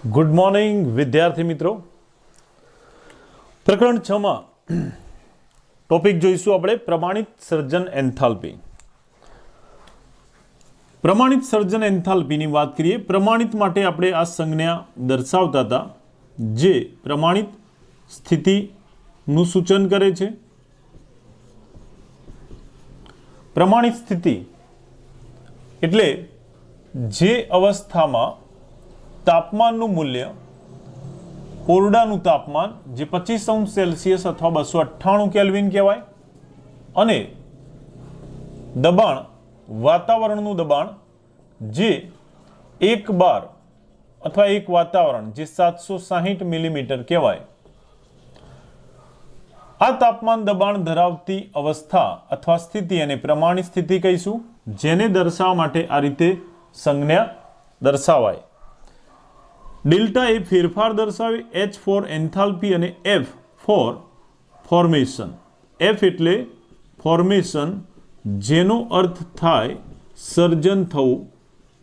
Good morning विद्यार्थी मित्रों। प्रकरण 6 में टॉपिक જોઈશું આપણે પ્રમાણિત સર્જન એન્થાલ્પી। પ્રમાણિત સર્જન એન્થાલ્પીની વાત કરીએ। પ્રમાણિત માટે આપણે આ સંજ્ઞા દર્શાવતા હતા જે પ્રમાણિત સ્થિતિનું સૂચન કરે છે। પ્રમાણિત સ્થિતિ એટલે જે અવસ્થામાં તાપમાનનું મૂલ્ય ઓરડાનું તાપમાન જે 25° અથવા 298 કેલ્વિન કહેવાય અને દબાણ વાતાવરણનું દબાણ જે 1 બાર અથવા એક વાતાવરણ જે 760 મિલીમીટર કહેવાય। આ તાપમાન દબાણ ધરાવતી અવસ્થા અથવા સ્થિતિ અને પ્રમાણિત સ્થિતિ કહીશું, જેને દર્શાવવા માટે આ રીતે સંજ્ઞા દર્શાવાય। डेल्टा ए फेरफार दर्शावे, एच फॉर एंथाल्पी અને एफ फॉर फॉर्मेशन। एफ એટલે फॉर्मेशन જેનો अर्थ થાય સર્જન થવું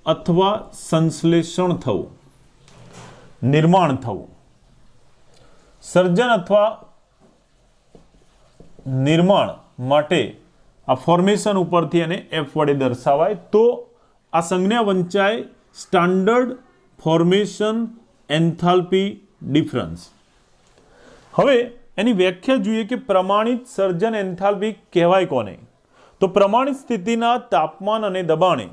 અથવા સંશ્લેષણ થવું, નિર્માણ થવું। સર્જન અથવા નિર્માણ માટે આ ફોર્મેશન ઉપરથી અને એફ વડે દર્શાવાય તો આ સંજ્ઞા વંચાય સ્ટાન્ડર્ડ ફોર્મેશન એન્થાલ્પી ડિફરન્સ। હવે એની વ્યાખ્યા જોઈએ કે પ્રમાણિત સર્જન એન્થાલ્પી કહેવાય કોને? તો પ્રમાણિત સ્થિતિના તાપમાન અને દબાણે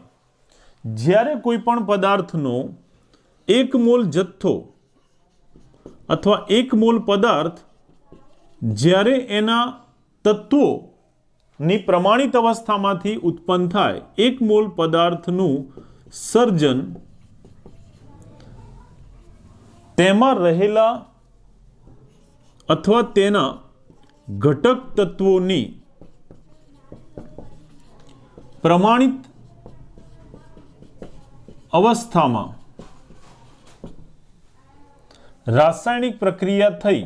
જ્યારે કોઈ પણ પદાર્થનો 1 મોલ જથ્થો અથવા 1 મોલ પદાર્થ જ્યારે એના તત્વોની પ્રમાણિત અવસ્થામાંથી ઉત્પન્ન થાય, 1 મોલ પદાર્થનું સર્જન તેમાં રહેલા અથવા તેના ઘટક તત્વોની પ્રમાણિત અવસ્થામાં રાસાયણિક પ્રક્રિયા થઈ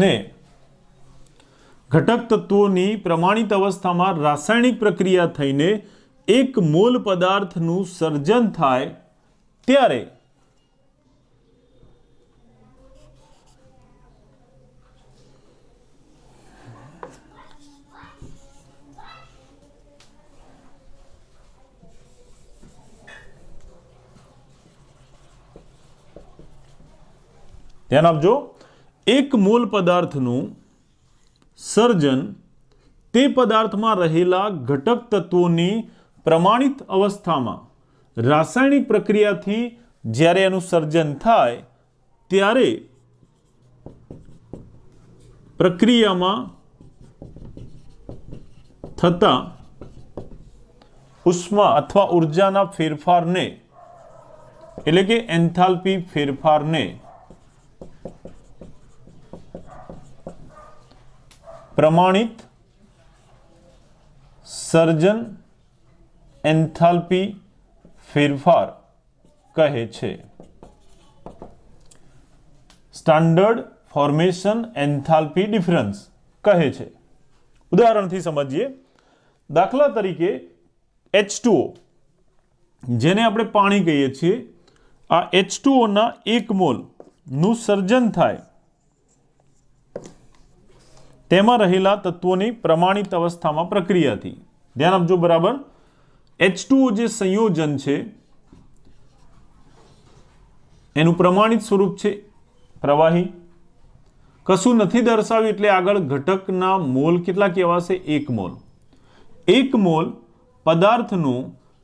ને घटक तत्वों प्रमाणित अवस्था में रासायनिक प्रक्रिया थईने 1 मोल पदार्थनु सर्जन थाय त्यारे ध्यान आपजो, 1 मोल पदार्थनु सर्जन ते पदार्थ में रहेला घटक तत्वों प्रमाणित अवस्था में रासायनिक प्रक्रिया थी ज्यारे एनु सर्जन थाय त्यारे प्रक्रिया में थता उष्मा अथवा ऊर्जाना फेरफार ने एटले के एंथाल्पी फेरफार ने प्रमाणित सर्जन एंथाल्पी फेरफार कहे छे। स्टांडर्ड फॉर्मेशन एंथाल्पी डिफरन्स कहे छे। उदाहरण थी समझिए। दाखला तरीके H2O जेने आपणे पाणी कहीए छीए, आ H2O ना 1 मोल नु सर्जन थाय तेमा रहेला तत्वोनी प्रमाणित अवस्था में प्रक्रिया थी। ध्यान आपजो बराबर। H2O जे संयोजन छे एनु प्रमाणित स्वरूप छे प्रवाही, कशुं नथी दर्शाव्युं एटले आगळ घटकना मोल केटला कहेवाशे? 1 मोल। 1 मोल पदार्थनु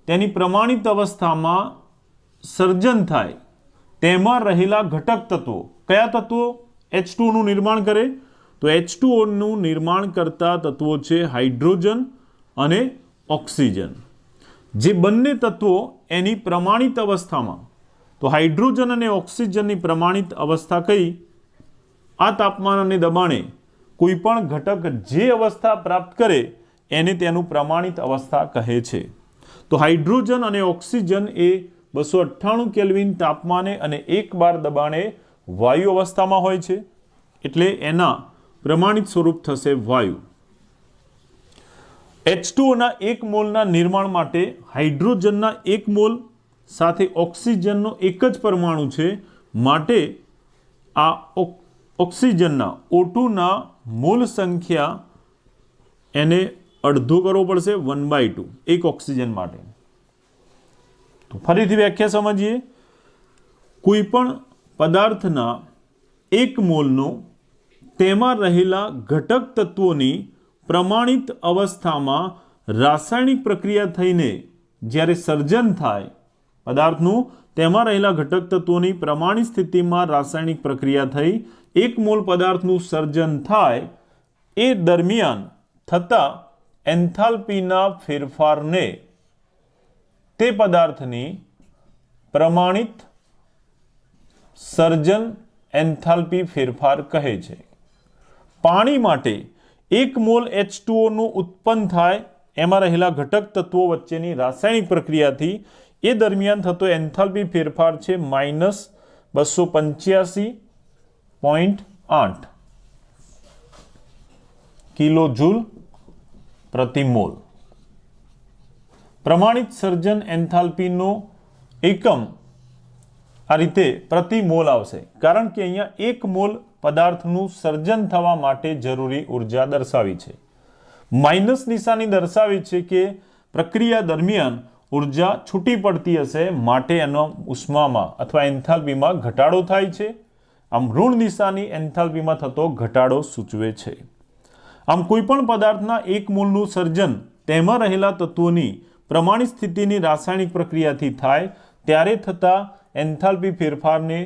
तेनी प्रमाणित अवस्था में सर्जन थाय तेमां रहेला घटक तत्वो कया तत्वो H2O नुं निर्माण करे? तो H2O નું निर्माण करता तत्वों छे हाइड्रोजन अने ऑक्सीजन। जे बंने तत्वों एनी प्रमाणित अवस्था में, तो हाइड्रोजन अने ऑक्सीजन की प्रमाणित अवस्था कई? आ तापमान अने दबाणे कोईपण घटक जे अवस्था प्राप्त करे एने तेनु प्रमाणित अवस्था कहे छे। तो हाइड्रोजन अने ऑक्सीजन ए 298 केल्विन तापमाने अने 1 बार दबाणे वायु अवस्था में होय छे, एटले एना प्रमाणित स्वरूप थशे वायु। H2O એક મોલના નિર્માણ માટે હાઇડ્રોજનના એક મોલ સાથે ઓક્સિજનનો એક જ પરમાણુ છે, માટે આ ઓક્સિજનના O2 મોલ સંખ્યા એને અડધો કરવો પડશે 1/2 એક ઓક્સિજન માટે. તો ફરીથી વ્યાખ્યા સમજીએ. કોઈ પણ પદાર્થના એક મોલનો તેમાં રહેલા ઘટક તત્વોની પ્રમાણિત અવસ્થામાં રાસાયણિક પ્રક્રિયા થઈને જ્યારે સર્જન થાય, પદાર્થનું તેમાં રહેલા ઘટક તત્વોની પ્રમાણિત સ્થિતિમાં રાસાયણિક પ્રક્રિયા થઈ એક મોલ પદાર્થનું સર્જન થાય, એ દરમિયાન થતા એન્થાલ્પીના ફેરફારને તે પદાર્થની પ્રમાણિત સર્જન એન્થાલ્પી ફેરફાર કહે છે. પાણી માટે એક મોલ H2O ઉત્પન્ન થાય એમાં રહેલા ઘટક તત્વો વચ્ચેની રાસાયણિક પ્રક્રિયાથી એ દરમિયાન થતો એન્થાલ્પી ફેરફાર છે -285.8 કિલોજૂલ પ્રતિ મોલ. પ્રમાણિત સર્જન એન્થાલ્પીનો એકમ આ રીતે પ્રતિ મોલ આવશે, કારણ કે અહીંયા એક મોલ પદાર્થનું સર્જન થવા માટે જરૂરી ઉર્જા દર્શાવી છે. માઇનસ નિશાની દર્શાવી છે કે પ્રક્રિયા દરમિયાન ઉર્જા છૂટી પડતી હશે, માટે એનો ઉષ્મામાં અથવા એન્થાલ્પીમાં ઘટાડો થાય છે. આમ ઋણ નિશાની એન્થાલ્પીમાં થતો ઘટાડો સૂચવે છે. આમ કોઈપણ પદાર્થના એક મોલનું સર્જન તેમાં રહેલા તત્વોની પ્રમાણિત સ્થિતિની રાસાયણિક પ્રક્રિયાથી થાય ત્યારે થતા એન્થાલ્પી ફેરફારને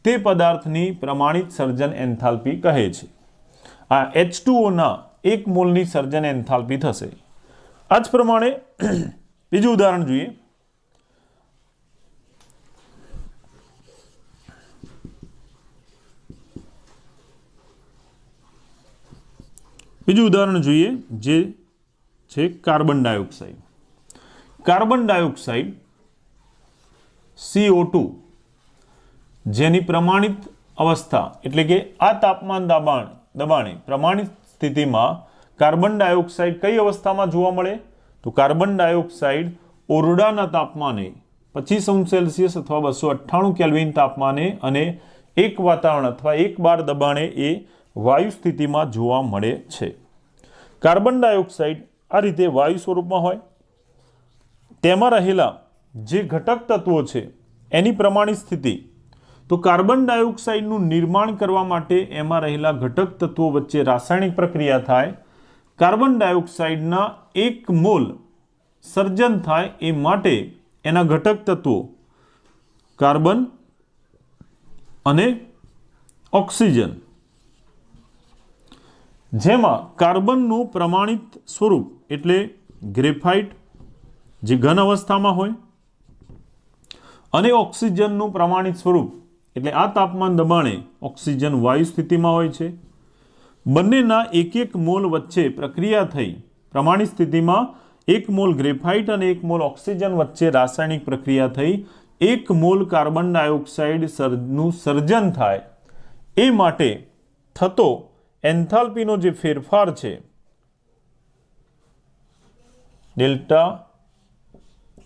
તે પદાર્થની પ્રમાણિત સર્જન એન્થાલ્પી કહે છે. આ H2O એક મોલની સર્જન એન્થાલ્પી થશે. આ જ પ્રમાણે બીજું ઉદાહરણ જોઈએ. જે છે carbon dioxide. Carbon dioxide CO2 જેની પ્રમાણિત અવસ્થા એટલે કે આ તાપમાન દબાણે પ્રમાણિત સ્થિતિમાં કાર્બન ડાયોક્સાઇડ કઈ અવસ્થામાં જોવા મળે? તો કાર્બન ડાયોક્સાઇડ ઓરડાના તાપમાને 25°C અથવા 298 કેલ્વિન તાપમાને અને એક વાતાવરણ અથવા 1 બાર દબાણે એ વાયુ સ્થિતિમાં જોવા મળે છે. કાર્બન ડાયોક્સાઇડ આ રીતે વાયુ સ્વરૂપમાં હોય, તેમાં રહેલા જે ઘટક તત્વો છે એની પ્રમાણિત સ્થિતિ. તો કાર્બન ડાયોક્સાઇડનું નિર્માણ કરવા માટે એમાં રહેલા ઘટક તત્વો વચ્ચે રાસાયણિક પ્રક્રિયા થાય, કાર્બન ડાયોક્સાઇડના એક મોલ સર્જન થાય એ માટે એના ઘટક તત્વો કાર્બન અને ઓક્સિજન, જેમાં કાર્બનનું પ્રમાણિત સ્વરૂપ એટલે ગ્રેફાઇટ જે ઘન અવસ્થામાં હોય અને ઓક્સિજનનું પ્રમાણિત સ્વરૂપ એટલે આ તાપમાન દબાણે ઓક્સિજન વાયુ સ્થિતિમાં હોય છે. બંનેના એક મોલ વચ્ચે પ્રક્રિયા થઈ પ્રમાણિત સ્થિતિમાં એક મોલ ગ્રેફાઇટ અને એક મોલ ઓક્સિજન વચ્ચે રાસાયણિક પ્રક્રિયા થઈ એક મોલ કાર્બન ડાયોક્સાઇડનું સર્જન થાય, એ માટે થતો એન્થાલ્પીનો જે ફેરફાર છે ડેલ્ટા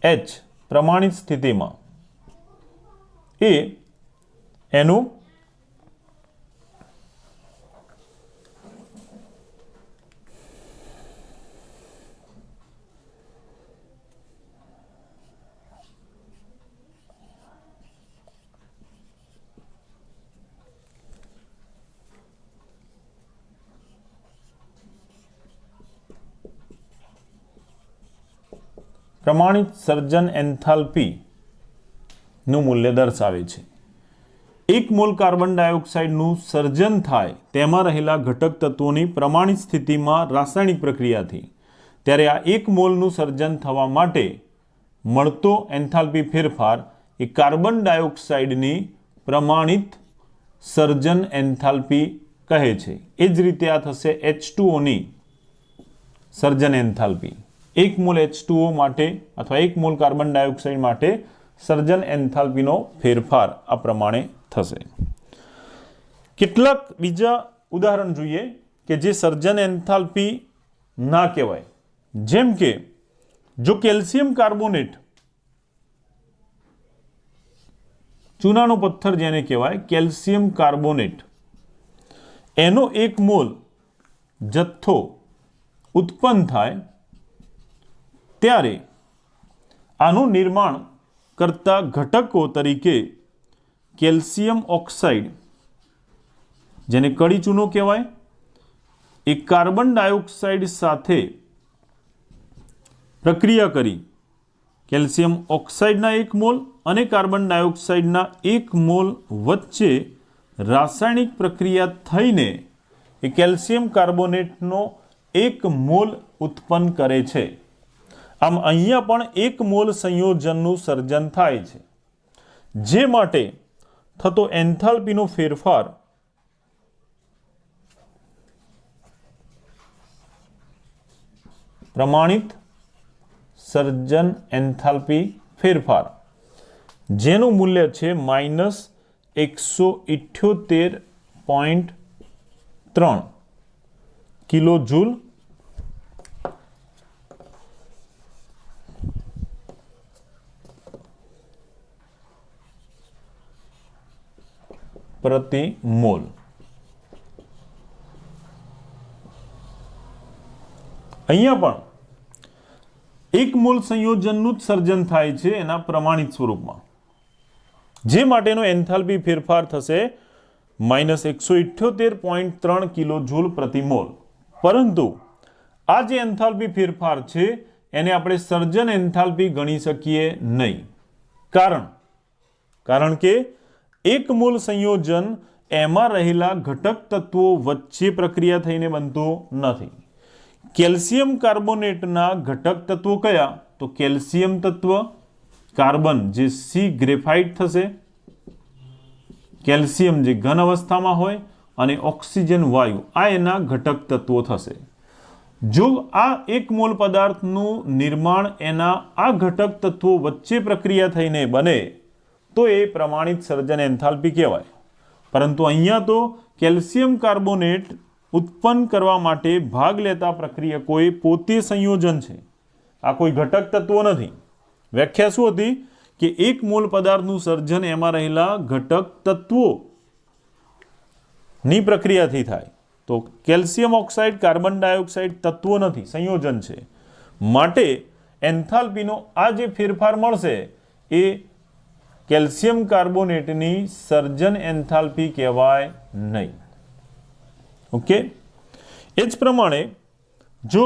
H પ્રમાણિત સ્થિતિમાં એ એનું પ્રમાણિત સર્જન એન્થાલ્પીનું મૂલ્ય દર્શાવે છે. એક મોલ કાર્બન ડાયોક્સાઇડનું સર્જન થાય તેમાં રહેલા ઘટક તત્વોની પ્રમાણિત સ્થિતિમાં રાસાયણિક પ્રક્રિયાથી, ત્યારે આ એક મોલનું સર્જન થવા માટે મળતો એન્થાલ્પી ફેરફાર એ કાર્બન ડાયોક્સાઇડની પ્રમાણિત સર્જન એન્થાલ્પી કહે છે. એ જ રીતે આ થશે H2Oની સર્જન એન્થાલ્પી. એક મોલ H2O માટે અથવા એક મોલ કાર્બન ડાયોક્સાઇડ માટે સર્જન એન્થાલ્પીનો ફેરફાર આ પ્રમાણે થશે. કેટલાક બીજા ઉદાહરણ જોઈએ કે જે સર્જન એન્થાલ્પી ના કહેવાય, જેમ કે જો કેલ્શિયમ કાર્બોનેટ, ચૂનાનો પથ્થર જેને કહેવાય કેલ્શિયમ કાર્બોનેટ, એનો 1 મોલ જથ્થો ઉત્પન્ન થાય ત્યારે આનું નિર્માણ કરતા ઘટકો તરીકે કેલ્શિયમ ઓક્સાઇડ, જેને કડી ચૂનો કહેવાય, એ કાર્બન ડાયોક્સાઇડ સાથે પ્રક્રિયા કરી કેલ્શિયમ ઓક્સાઇડના 1 મોલ અને કાર્બન ડાયોક્સાઇડના 1 મોલ વચ્ચે રાસાયણિક પ્રક્રિયા થઈને એ કેલ્શિયમ કાર્બોનેટનો 1 મોલ ઉત્પન્ન કરે છે. આમ અહીંયા પણ 1 મોલ સંયોજનનું સર્જન થાય છે, જે માટે થતો એન્થાલ્પીનો ફેરફાર પ્રમાણિત સર્જન એન્થાલ્પી ફેરફાર, જેનું મૂલ્ય છે -178.3 કિલો જૂલ પ્રતિ મોલ. અહીંયા પણ 1 મોલ સંયોજનનું જ સર્જન થાય છે એના પ્રમાણિત સ્વરૂપમાં, જે માટેનો એન્થાલ્પી ફેરફાર થશે -178.3 કિલો જૂલ પ્રતિ મોલ. પરંતુ આ જે એન્થાલ્પી ફેરફાર છે એને આપણે સર્જન એન્થાલ્પી ગણી શકીએ નહીં. કારણ કે 1 મોલ સંયોજન એમાં રહેલા ઘટક તત્વો વચ્ચે પ્રક્રિયા થઈને બનતું નથી. કેલ્શિયમ કાર્બોનેટના ઘટક તત્વો કયા? તો કેલ્શિયમ તત્વ, કાર્બન જે સી ગ્રેફાઇટ થશે, કેલ્શિયમ જે ઘન અવસ્થામાં હોય, અને ઓક્સિજન વાયુ, આ એના ઘટક તત્વો થશે. જો આ 1 મોલ પદાર્થનું નિર્માણ એના આ ઘટક તત્વો વચ્ચે પ્રક્રિયા થઈને બને તો એ પ્રમાણિત સર્જન એન્થાલ્પી કહેવાય. પરંતુ અહીંયા તો કેલ્શિયમ કાર્બોનેટ ઉત્પન્ન કરવા માટે ભાગ લેતા પ્રક્રિયકોએ પોતે સંયોજન છે, આ કોઈ ઘટક તત્વો નથી. વ્યાખ્યા શું હતી કે 1 મોલ પદાર્થનું સર્જન એમાં રહેલા ઘટક તત્વોની પ્રક્રિયાથી થાય. તો કેલ્શિયમ ઓક્સાઇડ, કાર્બન ડાયોક્સાઇડ તત્વો નથી, સંયોજન છે. માટે એન્થાલ્પીનો આ જે ફેરફાર મળશે એ કેલ્શિયમ કાર્બોનેટની સર્જન એન્થાલ્પી કહેવાય નહીં. ઓકે. એ જ પ્રમાણે જો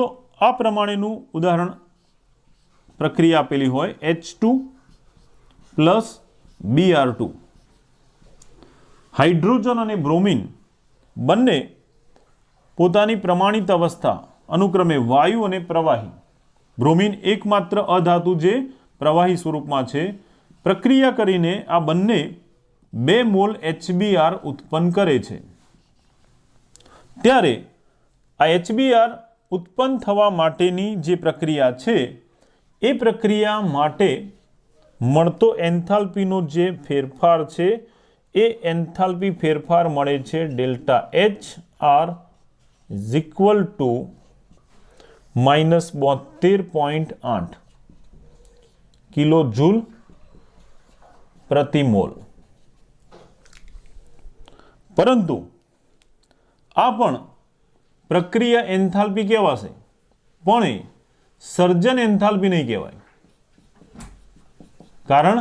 આ પ્રમાણેનું ઉદાહરણ પ્રક્રિયા આપેલી હોય H2 પ્લસ Br2, હાઇડ્રોજન અને બ્રોમિન બંને પોતાની પ્રમાણિત અવસ્થા અનુક્રમે વાયુ અને પ્રવાહી, બ્રોમિન એકમાત્ર અધાતુ જે પ્રવાહી સ્વરૂપમાં છે, પ્રક્રિયા કરીને આ બંને 2 મોલ HBr ઉત્પન્ન કરે છે. ત્યારે આ HBr ઉત્પન્ન થવા માટેની જે પ્રક્રિયા છે એ પ્રક્રિયા માટે મળતો એન્થાલ્પીનો જે ફેરફાર છે એ એન્થાલ્પી ફેરફાર મળે છે ડેલ્ટા HR -72.8 કિલો જૂલ પ્રતિ મોલ. પરંતુ આ પણ પ્રક્રિયા એન્થાલ્પી કહેવાશે, પણ એ સર્જન એન્થાલ્પી નહીં કહેવાય. કારણ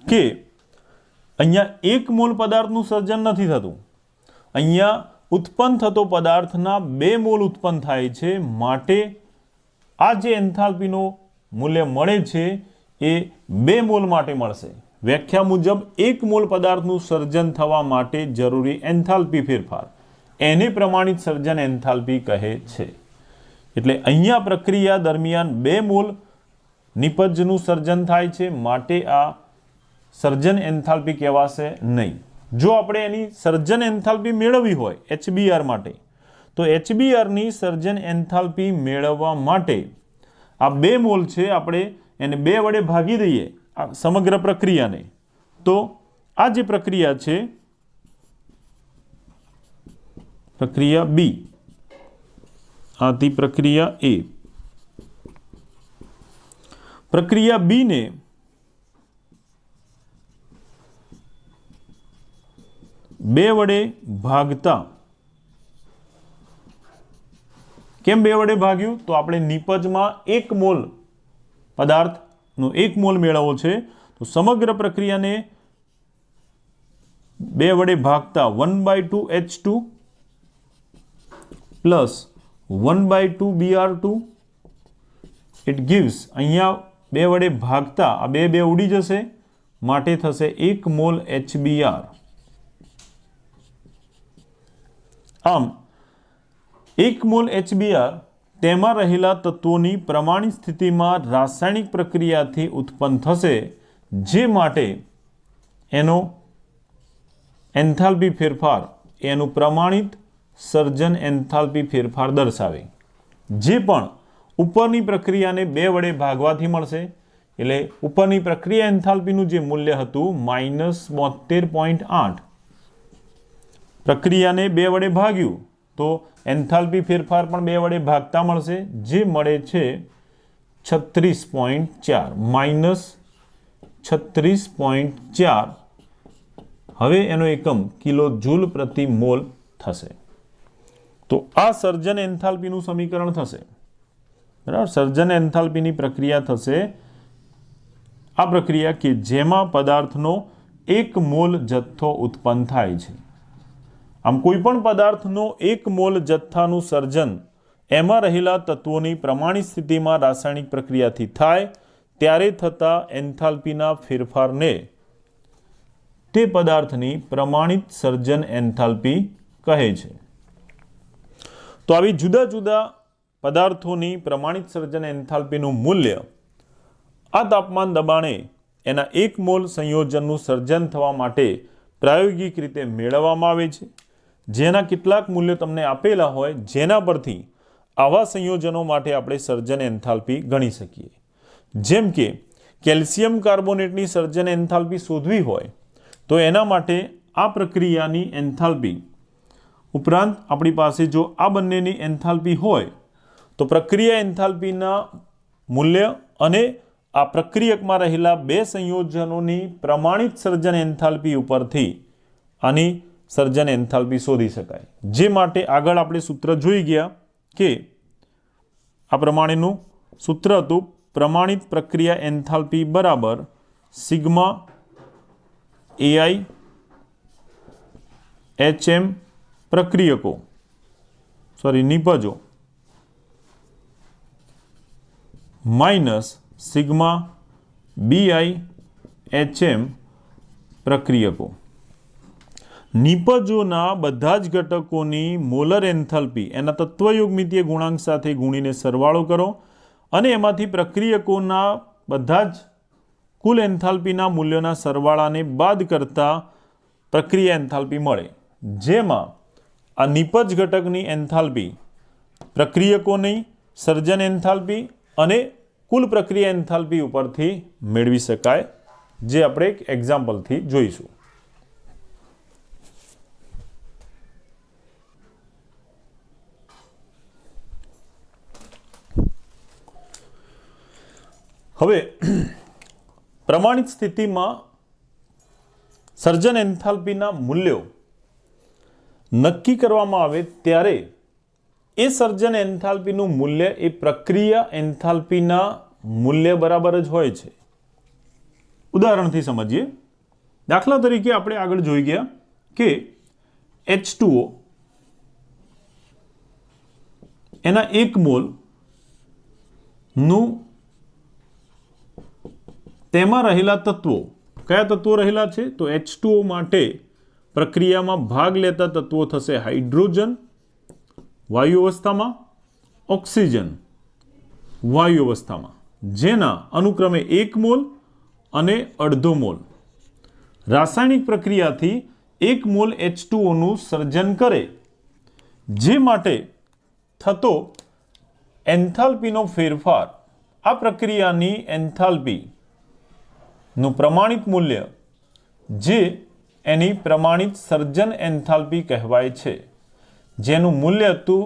કે અહીંયા 1 મોલ પદાર્થનું સર્જન નથી થતું, અહીંયા ઉત્પન્ન થતો પદાર્થના 2 મોલ ઉત્પન્ન થાય છે. માટે આ જે એન્થાલ્પીનો મૂલ્ય મળે છે એ 2 મોલ માટે મળશે. વ્યાખ્યા મુજબ 1 મોલ પદાર્થનું સર્જન થવા માટે જરૂરી એન્થાલ્પી ફેરફાર એને પ્રમાણિત સર્જન એન્થાલ્પી કહે છે. એટલે અહીંયા પ્રક્રિયા દરમિયાન 2 મોલ નિપજનું સર્જન થાય છે, માટે આ સર્જન એન્થાલ્પી કહેવાશે નહીં. જો આપણે એની સર્જન એન્થાલ્પી મેળવવી હોય HBr માટે, તો HBrની સર્જન એન્થાલ્પી મેળવવા માટે આ 2 મોલ છે, આપણે એને 2 વડે ભાગી દઈએ આ સમગ્ર પ્રક્રિયાને, તો આ જે પ્રક્રિયા છે પ્રક્રિયા B, આથી પ્રક્રિયા A, પ્રક્રિયા બી ને બે વડે ભાગતા, કેમ બે વડે ભાગ્યું? તો આપણે નિપજમાં 1 મોલ પદાર્થનો 1 મોલ મેળવવો છે, તો સમગ્ર પ્રક્રિયાને 2 વડે ભાગતા 1/2 H2 plus 1/2 Br2 it gives, અહીંયા 2 વડે ભાગતા આ 2 ઉડી જશે, માટે થશે 1 મોલ HBr. આમ 1 મોલ HBr તેમાં રહેલા તત્વોની પ્રમાણિત સ્થિતિમાં રાસાયણિક પ્રક્રિયાથી ઉત્પન્ન થશે, જે માટે એનો એન્થાલ્પી ફેરફાર એનું પ્રમાણિત સર્જન એન્થાલ્પી ફેરફાર દર્શાવે. જે પણ ઉપરની પ્રક્રિયાને 2 વડે ભાગવાથી મળશે, એટલે ઉપરની પ્રક્રિયા એન્થાલ્પીનું જે મૂલ્ય હતું -72.8, પ્રક્રિયાને 2 વડે ભાગ્યું તો એન્થાલ્પી ફેરફાર પણ 2 વડે ભાગતા મળશે, જે મળે છે 36.4 -36.4. હવે એનો એકમ કિલો જૂલ પ્રતિ મોલ થશે. તો આ સર્જન એન્થાલ્પીનું સમીકરણ થશે. બરાબર, સર્જન એન્થાલ્પીની પ્રક્રિયા થશે આ પ્રક્રિયા કે જેમાં પદાર્થનો 1 મોલ જથ્થો ઉત્પન્ન થાય છે. આમ કોઈ પણ પદાર્થનો 1 મોલ જથ્થાનું સર્જન એમાં રહેલા તત્વોની પ્રમાણિત સ્થિતિમાં રાસાયણિક પ્રક્રિયાથી થાય ત્યારે થતા એન્થાલ્પીના ફેરફારને તે પદાર્થની પ્રમાણિત સર્જન એન્થાલ્પી કહે છે. તો આવી જુદા જુદા પદાર્થોની પ્રમાણિત સર્જન એન્થાલ્પીનું મૂલ્ય આ તાપમાન દબાણે એના 1 મોલ સંયોજનનું સર્જન થવા માટે પ્રાયોગિક રીતે મેળવવામાં આવે છે, જેના કેટલાક મૂલ્યો તમને આપેલા હોય, જેના પરથી આવા સંયોજનો માટે આપણે સર્જન એન્થાલ્પી ગણી શકીએ. જેમ કે કેલ્શિયમ કાર્બોનેટની સર્જન એન્થાલ્પી શોધવી હોય તો એના માટે આ પ્રક્રિયાની એન્થાલ્પી ઉપરાંત આપણી પાસે જો આ બંનેની એન્થાલ્પી હોય તો પ્રક્રિયા એન્થાલ્પીના મૂલ્ય અને આ પ્રક્રિયકમાં રહેલા 2 સંયોજનોની પ્રમાણિત સર્જન એન્થાલ્પી ઉપરથી આની સર્જન એન્થાલ્પી શોધી શકાય. જે માટે આગળ આપણે સૂત્ર જોઈ ગયા કે આ પ્રમાણેનું સૂત્ર હતું પ્રમાણિત પ્રક્રિયા એન્થાલ્પી બરાબર સિગ્મા AI HM પ્રક્રિયકો નિપજો માઇનસ સિગ્મા BI HM પ્રક્રિયકો. નિપજોના બધા જ ઘટકોની મોલર એન્થાલ્પી એના તત્વયોગમિતીય ગુણાંક સાથે ગુણીને સરવાળો કરો અને એમાંથી પ્રક્રિયકોના બધા જ કુલ એન્થાલ્પીના મૂલ્યોના સરવાળાને બાદ કરતા પ્રક્રિયા એન્થાલ્પી મળે, જેમાં આ નિપજ ઘટકની એન્થાલ્પી પ્રક્રિયકોની સર્જન એન્થાલ્પી અને કુલ પ્રક્રિયા એન્થાલ્પી ઉપરથી મેળવી શકાય, જે આપણે એક એક્ઝામ્પલથી જોઈશું. હવે પ્રમાણિત સ્થિતિમાં સર્જન એન્થાલ્પીના મૂલ્યો નક્કી કરવામાં આવે ત્યારે એ સર્જન એન્થાલ્પીનું મૂલ્ય એ પ્રક્રિયા એન્થાલ્પીના મૂલ્ય બરાબર જ હોય છે. ઉદાહરણથી સમજીએ. દાખલા તરીકે આપણે આગળ જોઈ ગયા કે H2O એના 1 મોલ નું તેમાં રહેલા તત્વો, કયા તત્વો રહેલા છે? તો H2O માટે પ્રક્રિયામાં ભાગ લેતા તત્વો થશે હાઇડ્રોજન વાયુ અવસ્થામાં, ઓક્સિજન વાયુ અવસ્થામાં, જેના અનુક્રમે 1 મોલ અને અડધો મોલ રાસાયણિક પ્રક્રિયાથી 1 મોલ H2O નું સર્જન કરે, જે માટે થતો એન્થાલ્પીનો ફેરફાર આ પ્રક્રિયાની એન્થાલ્પી નું પ્રમાણિત મૂલ્ય, જે એની પ્રમાણિત સર્જન એન્થાલ્પી કહેવાય છે, જેનું મૂલ્ય હતું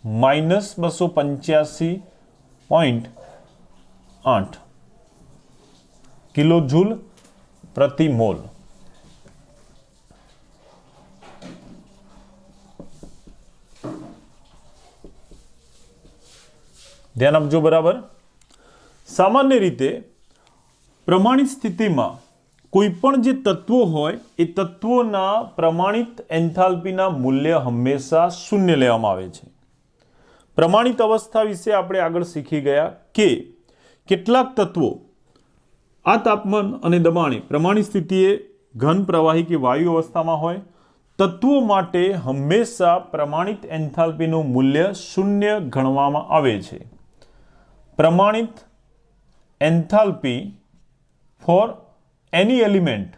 -285.8. કિલોજૂલ પ્રતિ મોલ. ધ્યાન આપજો બરાબર. સામાન્ય રીતે પ્રમાણિત સ્થિતિમાં કોઈ પણ જે તત્વો હોય એ તત્વોના પ્રમાણિત એન્થાલ્પીના મૂલ્ય હંમેશા શૂન્ય લેવામાં આવે છે. પ્રમાણિત અવસ્થા વિશે આપણે આગળ શીખી ગયા કે કેટલાક તત્વો આ તાપમાન અને દબાણે પ્રમાણિત સ્થિતિએ ઘન, પ્રવાહી કે વાયુ અવસ્થામાં હોય. તત્વો માટે હંમેશા પ્રમાણિત એન્થાલ્પીનું મૂલ્ય શૂન્ય ગણવામાં આવે છે. પ્રમાણિત એન્થાલ્પી ફોર એની એલિમેન્ટ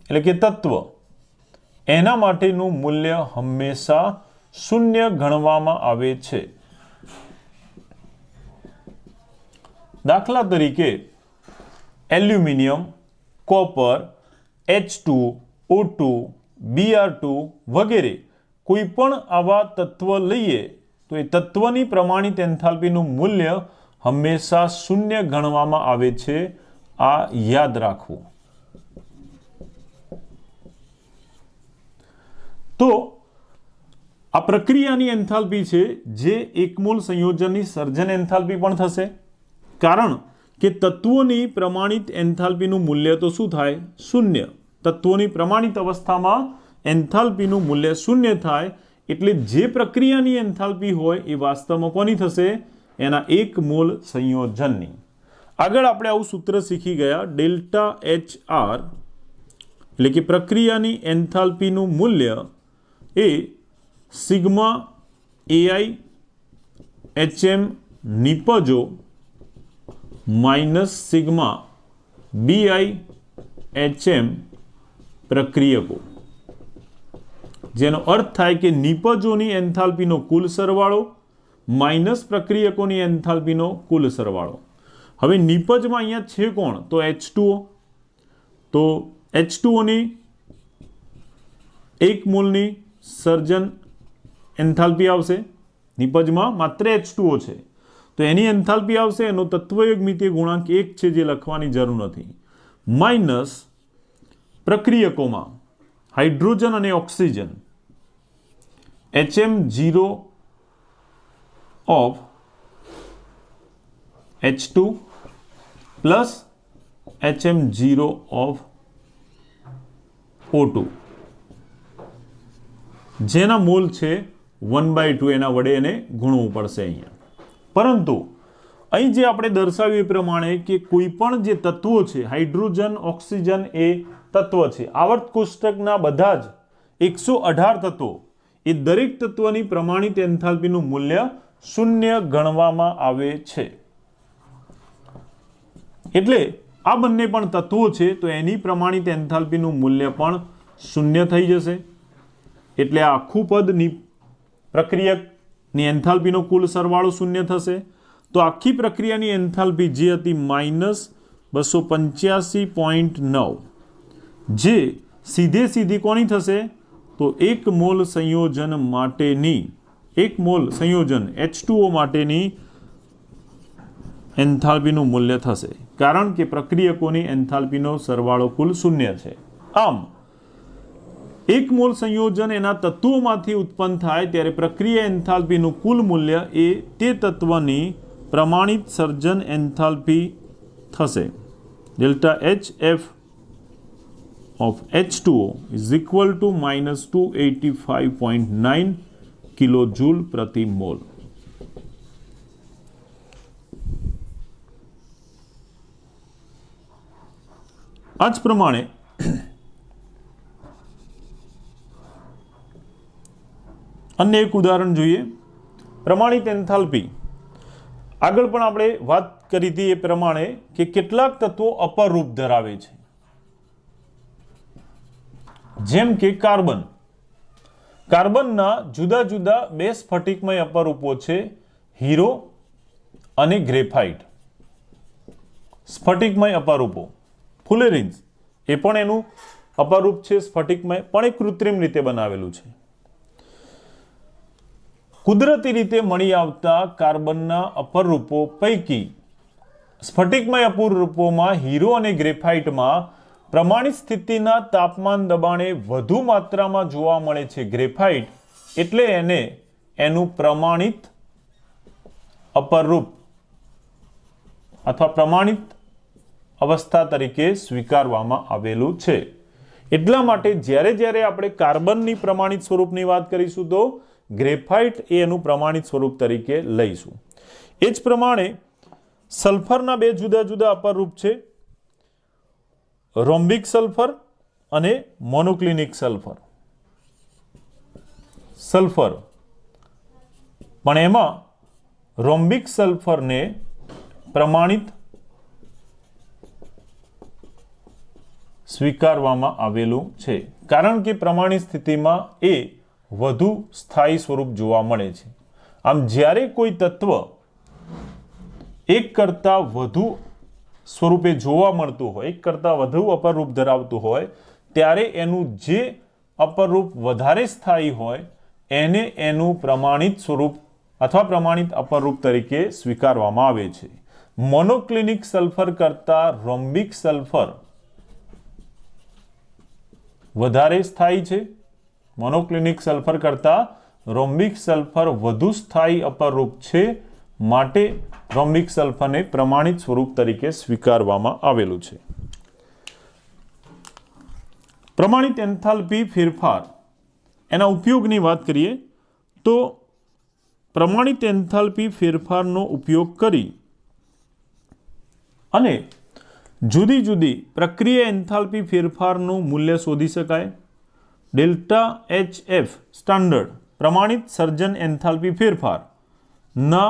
એટલે કે તત્વ, એના માટેનું મૂલ્ય હંમેશા શૂન્ય ગણવામાં આવે છે. દાખલા તરીકે aluminium, copper, H2, O2, Br2 વગેરે કોઈ પણ આવા તત્વ લઈએ તો એ તત્વની પ્રમાણિત એન્થાલ્પીનું મૂલ્ય હંમેશા શૂન્ય ગણવામાં આવે છે. આ યાદ રાખવું. તો આ પ્રક્રિયાની એન્થાલ્પી છે જે એકમોલ સંયોજનની સર્જન એન્થાલ્પી પણ થશે, કારણ કે તત્વોની પ્રમાણિત એન્થાલ્પીનું મૂલ્ય તો શું થાય? શૂન્ય. તત્વોની પ્રમાણિત અવસ્થામાં એન્થાલ્પીનું મૂલ્ય શૂન્ય થાય એટલે જે પ્રક્રિયાની એન્થાલ્પી હોય એ વાસ્તવમાં કોની થશે? એના એક મોલ સંયોજનની. આગળ આપણે આવું સૂત્ર શીખી ગયા, ડેલ્ટા HR એટલે કે પ્રક્રિયાની એન્થાલ્પીનું મૂલ્ય એ સિગ્મા AI HM નિપજો માઇનસ સિગ્મા BI HM પ્રક્રિયકો, જેનો અર્થ થાય કે નિપજોની એન્થાલ્પીનો કુલ સરવાળો માઇનસ પ્રક્રિયકોની એન્થાલ્પીનો કુલ સરવાળો. હવે નિપજમાં અહીંયા છે કોણ? તો H2O. તો H2Oની એક મોલની સર્જન એન્થાલ્પી આવશે. નિપજમાં માત્ર H2O છે તો એની એન્થાલ્પી આવશે, એનો તત્વયોગમિતીય ગુણાંક 1 છે જે લખવાની જરૂર નથી, માઇનસ પ્રક્રિયકોમાં હાઇડ્રોજન અને oxygen HM0 of H2 plus HM0 of O2 જેના મોલ છે 1/2, એના વડે એને ગુણવું પડશે અહીંયા. પરંતુ અહીં જે આપણે દર્શાવ્યું એ પ્રમાણે કે કોઈ પણ જે તત્વો છે, હાઇડ્રોજન, ઓક્સિજન એ તત્વ છે. આવર્ત કોષ્ટકના બધા જ 118 તત્વો એ દરેક તત્વની પ્રમાણિત એન્થાલ્પીનું મૂલ્ય શૂન્ય ગણવામાં આવે છે. એટલે આ બંને પણ તત્વો છે તો એની પ્રમાણિત એન્થાલ્પીનું મૂલ્ય પણ શૂન્ય થઈ જશે. એટલે આ આખું પદની પ્રક્રિયકની એન્થાલ્પીનો કુલ સરવાળો શૂન્ય થશે. તો આખી પ્રક્રિયાની એન્થાલ્પી જે હતી -285.9, જે સીધી કોની થશે? તો એક મોલ સંયોજન માટેની, એક મોલ સંયોજન H2O માટેની એન્થાલ્પીનું મૂલ્ય થશે, કારણ કે પ્રક્રિયકોની એન્થાલ્પીનો સરવાળો કુલ શૂન્ય છે. આમ એક મોલ સંયોજન એના તત્વોમાંથી ઉત્પન્ન થાય ત્યારે પ્રક્રિયા એન્થાલ્પીનું કુલ મૂલ્ય એ તે તત્વની પ્રમાણિત સર્જન એન્થાલ્પી થશે. Delta HF of H2O is equal to -285.9 કિલોજૂલ પ્રતિ મોલ. આ જ પ્રમાણે અન્ય એક ઉદાહરણ જોઈએ. પ્રમાણિત એન્થાલ્પી આગળ પણ આપણે વાત કરી હતી એ પ્રમાણે કે કેટલાક તત્વો અપર રૂપ ધરાવે છે, જેમ કે કાર્બન. કાર્બનના જુદા જુદા બે સ્ફટિકમય અપરૂપો છે, હીરો અને ગ્રેફાઇટ. સ્ફટિકમય અપરૂપો, ફુલેરિન્સ એ પણ એનું અપરૂપ છે સ્ફટિકમય, પણ એ કૃત્રિમ રીતે બનાવેલું છે. કુદરતી રીતે મળી આવતા કાર્બનના અપરૂપો પૈકી સ્ફટિકમય અપૂર્વરૂપોમાં હીરો અને ગ્રેફાઇટમાં પ્રમાણિત સ્થિતિના તાપમાન દબાણે વધુ માત્રામાં જોવા મળે છે ગ્રેફાઇટ, એટલે એનું પ્રમાણિત અપરૂપ અથવા પ્રમાણિત અવસ્થા તરીકે સ્વીકારવામાં આવેલું છે. એટલા માટે જ્યારે આપણે કાર્બનની પ્રમાણિત સ્વરૂપની વાત કરીશું તો ગ્રેફાઇટ એનું પ્રમાણિત સ્વરૂપ તરીકે લઈશું. એ જ પ્રમાણે સલ્ફરના બે જુદા જુદા અપરૂપ છે, રોમ્બિક સલ્ફર અને મોનોક્લિનિક સલ્ફર. પણ એમાં રોમ્બિક સલ્ફરને પ્રમાણિત સ્વીકારવામાં આવેલું છે, કારણ કે પ્રમાણિત સ્થિતિમાં એ વધુ સ્થાયી સ્વરૂપ જોવા મળે છે. આમ જ્યારે કોઈ તત્વ એક કરતાં વધુ સ્વરૂપે જોવા મળતું હોય, એક કરતાં વધુ અપરૂપ ધરાવતું હોય, ત્યારે એનું જે અપરૂપ વધારે સ્થાયી હોય એને એનું પ્રમાણિત સ્વરૂપ અથવા પ્રમાણિત અપરૂપ તરીકે સ્વીકારવામાં આવે છે. મોનોક્લિનિક સલ્ફર કરતાં રોમ્બિક સલ્ફર વધારે સ્થાયી છે. મોનોક્લિનિક સલ્ફર કરતાં રોમ્બિક સલ્ફર વધુ સ્થાયી અપરૂપ છે, માટે રોમ્બિક સલ્ફરને પ્રમાણિત સ્વરૂપ તરીકે સ્વીકારવામાં આવેલું છે. પ્રમાણિત એન્થાલ્પી ફેરફાર એના ઉપયોગની વાત કરીએ તો પ્રમાણિત એન્થાલ્પી ફેરફારનો ઉપયોગ કરી અને જુદી જુદી પ્રક્રિયા એન્થાલ્પી ફેરફારનું મૂલ્ય શોધી શકાય. ડેલ્ટા HF સ્ટાન્ડર્ડ પ્રમાણિત સર્જન એન્થાલ્પી ફેરફાર ના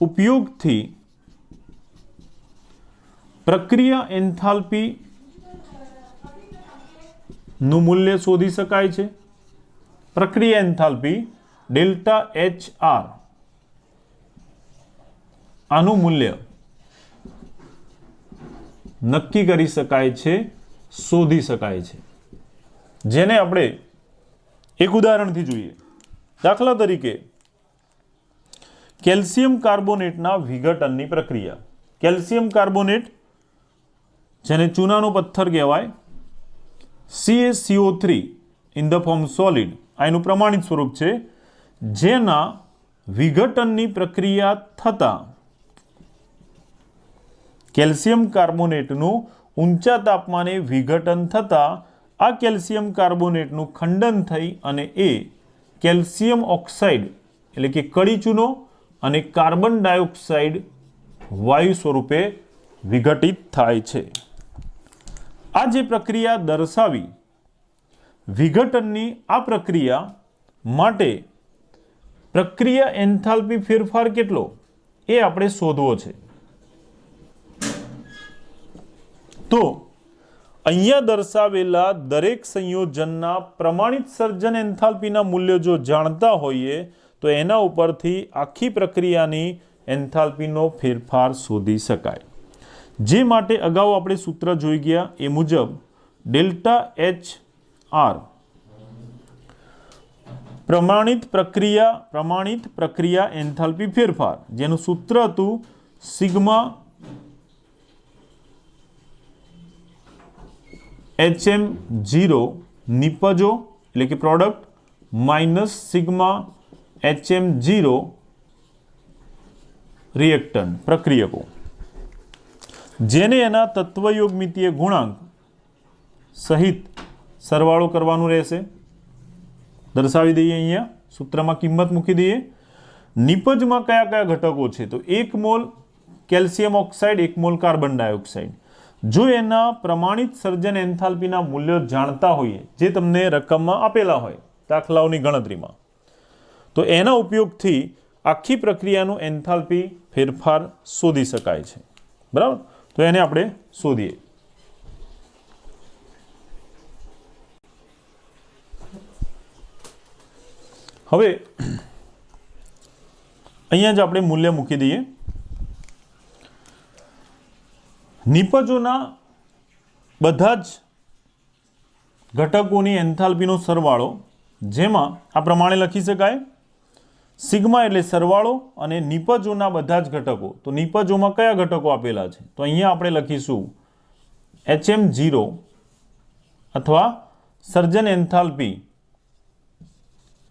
ઉપયોગથી પ્રક્રિયા એન્થાલ્પી નું મૂલ્ય શોધી શકાય છે. પ્રક્રિયા એન્થાલ્પી ડેલ્ટા HR આનું મૂલ્ય નક્કી કરી શકાય છે, શોધી શકાય છે. જેને આપણે એક ઉદાહરણથી જોઈએ. દાખલા તરીકે કેલ્શિયમ કાર્બોનેટના વિઘટનની પ્રક્રિયા. કેલ્શિયમ કાર્બોનેટ જેને ચૂનાનો પથ્થર કહેવાય, CaCO3 in the form solid આ એનું પ્રમાણિત સ્વરૂપ છે, જેના વિઘટનની પ્રક્રિયા થતાં કેલ્શિયમ કાર્બોનેટનું ઊંચા તાપમાને વિઘટન થતાં આ કેલ્શિયમ કાર્બોનેટનું ખંડન થઈ અને એ કેલ્શિયમ ઓક્સાઇડ એટલે કે કડી ચૂનો અને કાર્બન ડાયોક્સાઇડ વાયુ સ્વરૂપે વિઘટિત થાય છે. આ જે પ્રક્રિયા દર્શાવી વિઘટનની આ પ્રક્રિયા માટે પ્રક્રિયા એન્થાલ્પી ફેરફાર કેટલો એ આપણે શોધવો છે. તો અહીંયા દર્શાવેલા દરેક સંયોજનના પ્રમાણિત સર્જન એન્થાલ્પીના મૂલ્યો જો જાણતા હોઈએ તો એના ઉપરથી આખી પ્રક્રિયાની એન્થાલ્પીનો ફેરફાર શોધી શકાય. જે માટે અગાઉ આપણે સૂત્ર જોઈ ગયા એ મુજબ ડેલ્ટા HR પ્રમાણિત પ્રક્રિયા એન્થાલ્પી ફેરફાર, જેનું સૂત્ર હતું સિગ્મા HM0 નિપજો એટલે કે product minus sigma HM0 reactant પ્રક્રિયકો, જેને એના તત્વયોગમિતીય ગુણાંક સહિત સરવાળો કરવાનું રહેશે. દર્શાવી દઈએ, અહીંયા સૂત્રમાં કિંમત મૂકી દઈએ. નિપજમાં કયા કયા ઘટકો છે તો 1 mall calcium oxide, 1 mall carbon dioxide. જો એના પ્રમાણિત સર્જન એન્થાલ્પીના મૂલ્યો જાણતા હોઈએ, જે તમને રકમમાં આપેલા હોય દાખલાઓની ગણતરીમાં, તો એના ઉપયોગથી આખી પ્રક્રિયાનું એન્થાલ્પી ફેરફાર શોધી શકાય છે. બરાબર, તો એને આપણે શોધીએ. હવે અહીંયા જ આપણે મૂલ્ય મૂકી દઈએ. નિપજોના બધા જ ઘટકોની એન્થાલ્પીનો સરવાળો, જેમાં આ પ્રમાણે લખી શકાય સિગ્મા એટલે સરવાળો અને નિપજોના બધા જ ઘટકો. તો નિપજોમાં કયા ઘટકો આપેલા છે? તો અહીંયા આપણે લખીશું HM0 અથવા સર્જન એન્થાલ્પી,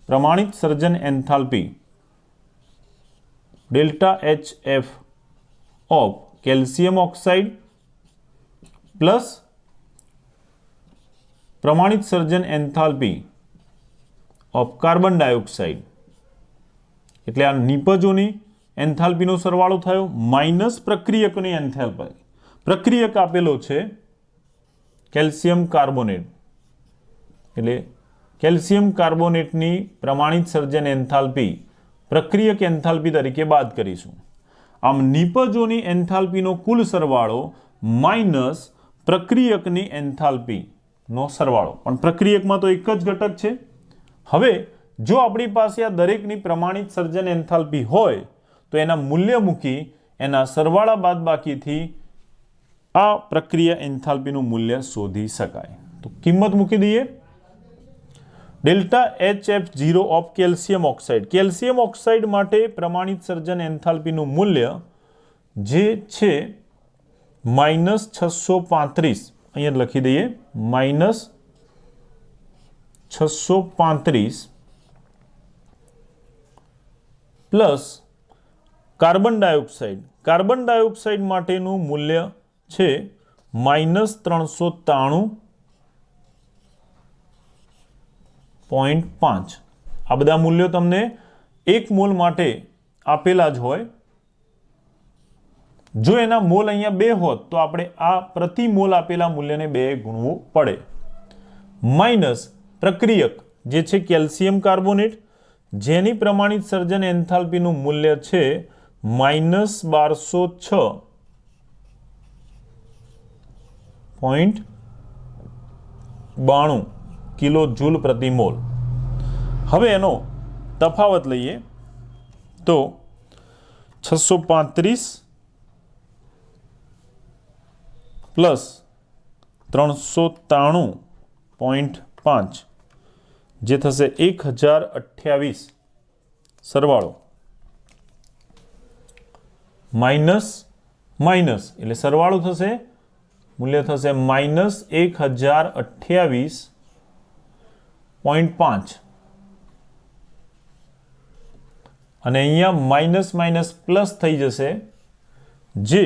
પ્રમાણિત સર્જન enthalpy delta HF of calcium oxide plus પ્રમાણિત સર્જન એન્થાલ્પી ઓફ કાર્બન ડાયોક્સાઇડ. એટલે આ નિપજોની એન્થાલ્પીનો સરવાળો થયો માઇનસ પ્રક્રિયકની એન્થાલ્પી. પ્રક્રિયક આપેલો છે કેલ્શિયમ કાર્બોનેટ, એટલે કેલ્શિયમ કાર્બોનેટની પ્રમાણિત સર્જન એન્થાલ્પી પ્રક્રિયક એન્થાલ્પી તરીકે બાદ કરીશું. આમ નિપજોની એન્થાલ્પીનો કુલ સરવાળો માઇનસ પ્રક્રિયકની એન્થાલ્પીનો સરવાળો. પણ પ્રક્રિયકમાં તો એક જ ઘટક છે. હવે જો આપણી પાસે આ દરેકની પ્રમાણિત સર્જન એન્થાલ્પી હોય તો એના મૂલ્ય મૂકી એના સરવાળા બાદબાકીથી આ પ્રક્રિયા એન્થાલ્પીનું મૂલ્ય શોધી શકાય. તો કિંમત મૂકી દઈએ. Delta HF0 of calcium oxide, calcium oxide માટે પ્રમાણિત સર્જન એન્થાલ્પીનું મૂલ્ય જે છે -635, અહીંયા લખી દઈએ -635 plus carbon dioxide, carbon dioxide માટેનું મૂલ્ય છે -393.5. આ બધા મૂલ્યો તમને 1 મોલ માટે આપેલા જ હોય. જો એના મોલ અહીંયા 2 હોત તો આપણે આ પ્રતિ મોલ આપેલા મૂલ્યને 2 ગુણવું પડે. માઇનસ પ્રક્રિયક જે છે કેલ્શિયમ કાર્બોનેટ, જેની પ્રમાણિત સર્જન એન્થાલ્પીનું મૂલ્ય છે -1206.92 કિલો જૂલ પ્રતિ મોલ. હવે એનો તફાવત લઈએ તો 635 પ્લસ 393.5 જે થશે 1028 સરવાળો માઇનસ માઇનસ એટલે સરવાળો થશે, મૂલ્ય થશે -1028.5 અને અહીંયા માઇનસ માઇનસ પ્લસ થઈ જશે જે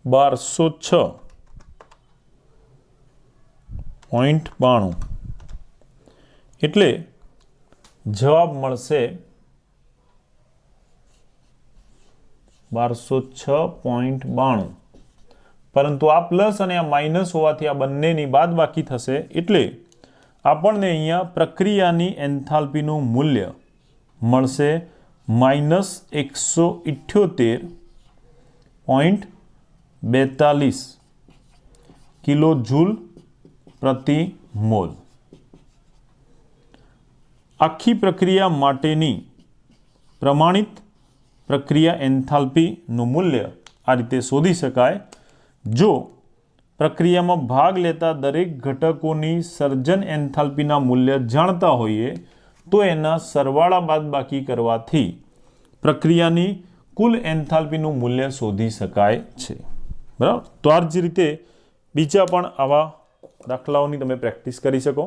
1206.92 એટલે જવાબ મળશે 1206.92. પરંતુ આ પ્લસ અને આ માઇનસ હોવાથી આ બંનેની બાદબાકી થશે એટલે આપણને અહીંયા પ્રક્રિયાની એન્થાલ્પીનું મૂલ્ય મળશે -178.42 કિલો જૂલ પ્રતિ મોલ. આખી પ્રક્રિયા માટેની પ્રમાણિત પ્રક્રિયા એન્થાલ્પીનું મૂલ્ય આ રીતે શોધી શકાય જો પ્રક્રિયામાં ભાગ લેતા દરેક ઘટકોની સર્જન એન્થાલ્પીના મૂલ્ય જાણતા હોઈએ તો એના સરવાળા બાદબાકી કરવાથી પ્રક્રિયાની કુલ એન્થાલ્પીનું મૂલ્ય શોધી શકાય છે. બરાબર. તો આ જ રીતે બીજા પણ આવા દાખલાઓની તમે પ્રેક્ટિસ કરી શકો.